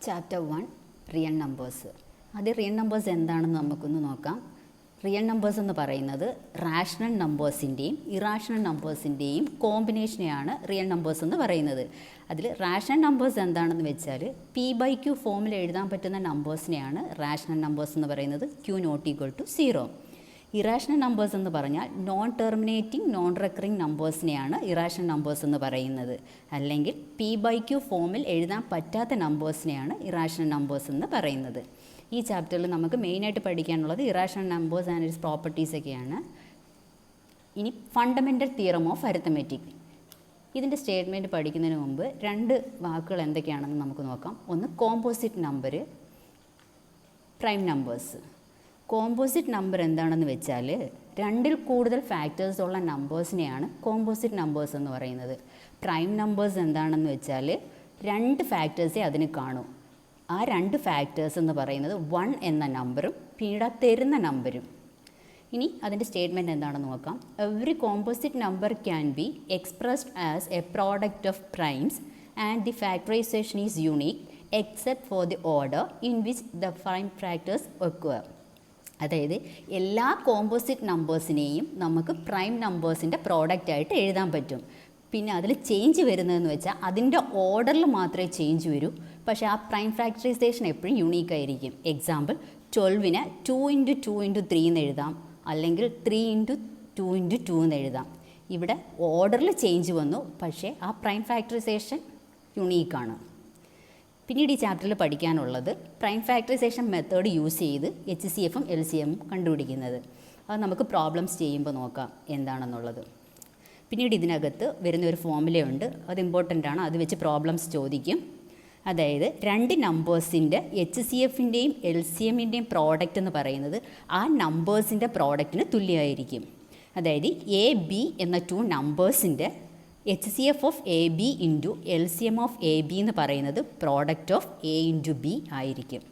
Chapter 1 real numbers. ആദ്യം real numbers എന്താണെന്ന് നമുക്കൊന്ന് നോക്കാം. റിയൽ നമ്പേഴ്സ് എന്ന് പറയുന്നത് റാഷണൽ നമ്പേഴ്സിൻ്റെയും ഇറാഷണൽ നമ്പേഴ്സിൻ്റെയും കോമ്പിനേഷനെയാണ് റിയൽ നമ്പേഴ്സ് എന്ന് പറയുന്നത്. അതിൽ റാഷണൽ നമ്പേഴ്സ് എന്താണെന്ന് വെച്ചാൽ P/Q ഫോമിൽ എഴുതാൻ പറ്റുന്ന നമ്പേഴ്സിനെയാണ് റാഷണൽ നമ്പേഴ്സ് എന്ന് പറയുന്നത്. Q=0. ഇറാഷണൽ നമ്പേഴ്സ് എന്ന് പറഞ്ഞാൽ നോൺ ടെർമിനേറ്റിംഗ് നോൺ റെക്കറിങ് നമ്പേഴ്സിനെയാണ് ഇറാഷണൽ നമ്പേഴ്സ് എന്ന് പറയുന്നത്. അല്ലെങ്കിൽ P/Q ഫോമിൽ എഴുതാൻ പറ്റാത്ത നമ്പേഴ്സിനെയാണ് ഇറാഷണൽ നമ്പേഴ്സ് എന്ന് പറയുന്നത്. ഈ ചാപ്റ്ററിൽ നമുക്ക് മെയിനായിട്ട് പഠിക്കാനുള്ളത് irrational numbers and it's properties ഒക്കെയാണ്. ഇനി ഫണ്ടമെൻ്റൽ തിയറം ഓഫ് അരിത്തമെറ്റിക്. ഇതിൻ്റെ സ്റ്റേറ്റ്മെൻറ്റ് പഠിക്കുന്നതിന് മുമ്പ് രണ്ട് വാക്കുകൾ എന്തൊക്കെയാണെന്ന് നമുക്ക് നോക്കാം. ഒന്ന് composite number, prime numbers. Composite number എന്താണെന്ന് വെച്ചാൽ രണ്ടിൽ കൂടുതൽ ഫാക്ടേഴ്സ് ഉള്ള നമ്പേഴ്സിനെയാണ് കോമ്പോസിറ്റ് നമ്പേഴ്സ് എന്ന് പറയുന്നത്. പ്രൈം നമ്പേഴ്സ് എന്താണെന്ന് വെച്ചാൽ രണ്ട് ഫാക്ടേഴ്സേ അതിന് കാണൂ. ആ രണ്ട് ഫാക്ടേഴ്സ് എന്ന് പറയുന്നത് 1 എന്ന നമ്പറും പിന്നീട് തരുന്ന നമ്പരും. ഇനി അതിൻ്റെ സ്റ്റേറ്റ്മെൻറ്റ് എന്താണെന്ന് നോക്കാം. Every composite number can be expressed as A product of primes and the factorisation is unique except for the order in which the prime factors occur. അതായത് എല്ലാ കോമ്പോസിറ്റ് നമ്പേഴ്സിനെയും നമുക്ക് പ്രൈം നമ്പേഴ്സിൻ്റെ പ്രോഡക്റ്റായിട്ട് എഴുതാൻ പറ്റും. പിന്നെ അതിൽ ചേഞ്ച് വരുന്നതെന്ന് വെച്ചാൽ അതിൻ്റെ ഓർഡറിൽ മാത്രമേ ചേഞ്ച് വരൂ. പക്ഷേ ആ പ്രൈം ഫാക്ടറൈസേഷൻ എപ്പോഴും യുണീക്ക് ആയിരിക്കും. എക്സാമ്പിൾ 12നെ 2×2×3 എന്ന് എഴുതാം, അല്ലെങ്കിൽ 3×2×2 എന്ന് എഴുതാം. ഇവിടെ ഓർഡറിൽ ചേഞ്ച് വന്നു, പക്ഷേ ആ പ്രൈം ഫാക്ടറൈസേഷൻ യുണീക്കാണ്. പിന്നീട് ഈ ചാപ്റ്ററിൽ പഠിക്കാനുള്ളത് പ്രൈം ഫാക്ടറൈസേഷൻ മെത്തേഡ് യൂസ് ചെയ്ത് HCFും LCMും കണ്ടുപിടിക്കുന്നത്. അത് നമുക്ക് പ്രോബ്ലംസ് ചെയ്യുമ്പോൾ നോക്കാം എന്താണെന്നുള്ളത്. പിന്നീട് ഇതിനകത്ത് വരുന്ന ഒരു ഫോമുലയുണ്ട്, അത് ഇമ്പോർട്ടൻ്റ് ആണ്. അത് വെച്ച് പ്രോബ്ലംസ് ചോദിക്കും. അതായത് രണ്ട് നമ്പേഴ്സിൻ്റെ HCFിൻ്റെയും LCMിൻ്റെയും പ്രോഡക്റ്റ് എന്ന് പറയുന്നത് ആ നമ്പേഴ്സിൻ്റെ പ്രോഡക്റ്റിന് തുല്യമായിരിക്കും. അതായത് AB എന്ന 2 നമ്പേഴ്സിൻ്റെ HCF of AB into LCM of AB എന്ന് പറയുന്നത് product of A into B ആയിരിക്കും.